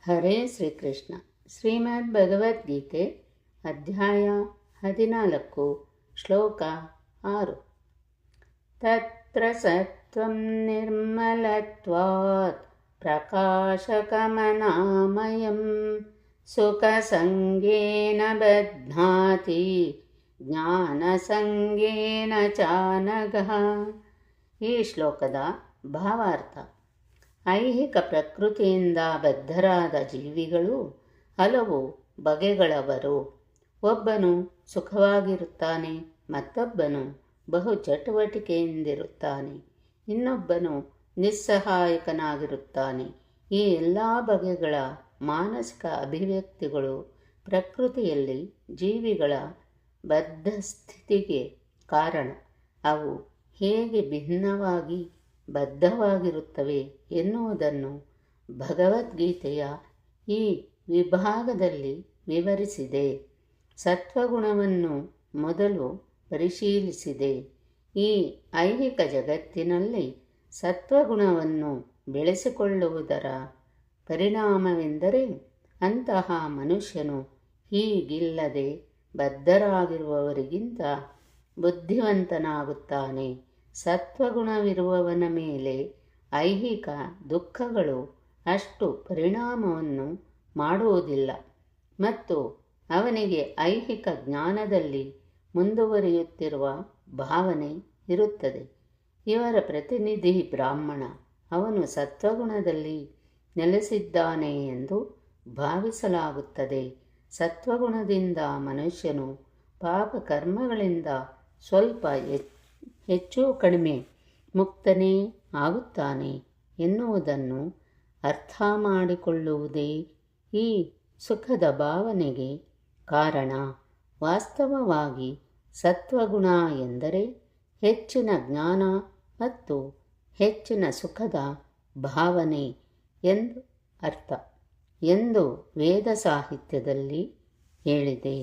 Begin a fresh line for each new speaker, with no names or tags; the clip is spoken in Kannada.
ಹರೇ ಶ್ರೀಕೃಷ್ಣ. ಶ್ರೀಮದ್ ಭಗವದ್ಗೀತೆ ಅಧ್ಯಾಯ 14 ಶ್ಲೋಕ 6. ತತ್ರ ಸತ್ವಂ ನಿರ್ಮಲತ್ವಾತ್ ಪ್ರಕಾಶಕಮನಾಮಯಂ ಸುಖಸಂಗೇನ ಬಧ್ನಾತಿ ಜ್ಞಾನಸಂಗೇನ ಚಾನಘ. ಈ ಶ್ಲೋಕದ ಭಾವಾರ್ಥ: ಐಹಿಕ ಪ್ರಕೃತಿಯಿಂದ ಬದ್ಧರಾದ ಜೀವಿಗಳು ಹಲವು ಬಗೆಗಳವರು. ಒಬ್ಬನು ಸುಖವಾಗಿರುತ್ತಾನೆ, ಮತ್ತೊಬ್ಬನು ಬಹು ಚಟುವಟಿಕೆಯಿಂದಿರುತ್ತಾನೆ, ಇನ್ನೊಬ್ಬನು ನಿಸ್ಸಹಾಯಕನಾಗಿರುತ್ತಾನೆ. ಈ ಎಲ್ಲ ಬಗೆಗಳ ಮಾನಸಿಕ ಅಭಿವ್ಯಕ್ತಿಗಳು ಪ್ರಕೃತಿಯಲ್ಲಿ ಜೀವಿಗಳ ಬದ್ಧ ಸ್ಥಿತಿಗೆ ಕಾರಣ. ಅವು ಹೇಗೆ ಭಿನ್ನವಾಗಿ ಬದ್ಧವಾಗಿರುತ್ತವೆ ಎನ್ನುವುದನ್ನು ಭಗವದ್ಗೀತೆಯ ಈ ವಿಭಾಗದಲ್ಲಿ ವಿವರಿಸಿದೆ. ಸತ್ವಗುಣವನ್ನು ಮೊದಲು ಪರಿಶೀಲಿಸಿದೆ. ಈ ಐಹಿಕ ಜಗತ್ತಿನಲ್ಲಿ ಸತ್ವಗುಣವನ್ನು ಬೆಳೆಸಿಕೊಳ್ಳುವುದರ ಪರಿಣಾಮವೆಂದರೆ ಅಂತಹ ಮನುಷ್ಯನು ಹೀಗಿಲ್ಲದೆ ಬದ್ಧರಾಗಿರುವವರಿಗಿಂತ ಬುದ್ಧಿವಂತನಾಗುತ್ತಾನೆ. ಸತ್ವಗುಣವಿರುವವನ ಮೇಲೆ ಐಹಿಕ ದುಃಖಗಳು ಅಷ್ಟು ಪರಿಣಾಮವನ್ನು ಮಾಡುವುದಿಲ್ಲ ಮತ್ತು ಅವನಿಗೆ ಐಹಿಕ ಜ್ಞಾನದಲ್ಲಿ ಮುಂದುವರಿಯುತ್ತಿರುವ ಭಾವನೆ ಇರುತ್ತದೆ. ಇವರ ಪ್ರತಿನಿಧಿ ಬ್ರಾಹ್ಮಣ. ಅವನು ಸತ್ವಗುಣದಲ್ಲಿ ನೆಲೆಸಿದ್ದಾನೆ ಎಂದು ಭಾವಿಸಲಾಗುತ್ತದೆ. ಸತ್ವಗುಣದಿಂದ ಮನುಷ್ಯನು ಪಾಪ ಕರ್ಮಗಳಿಂದ ಸ್ವಲ್ಪ ಹೆಚ್ಚು ಕಡಿಮೆ ಮುಕ್ತನೇ ಆಗುತ್ತಾನೆ ಎನ್ನುವುದನ್ನು ಅರ್ಥ ಮಾಡಿಕೊಳ್ಳುವುದೇ ಈ ಸುಖದ ಭಾವನೆಗೆ ಕಾರಣ. ವಾಸ್ತವವಾಗಿ ಸತ್ವಗುಣ ಎಂದರೆ ಹೆಚ್ಚಿನ ಜ್ಞಾನ ಮತ್ತು ಹೆಚ್ಚಿನ ಸುಖದ ಭಾವನೆ ಎಂದು ಅರ್ಥ ಎಂದು ವೇದ ಸಾಹಿತ್ಯದಲ್ಲಿ ಹೇಳಿದೆ.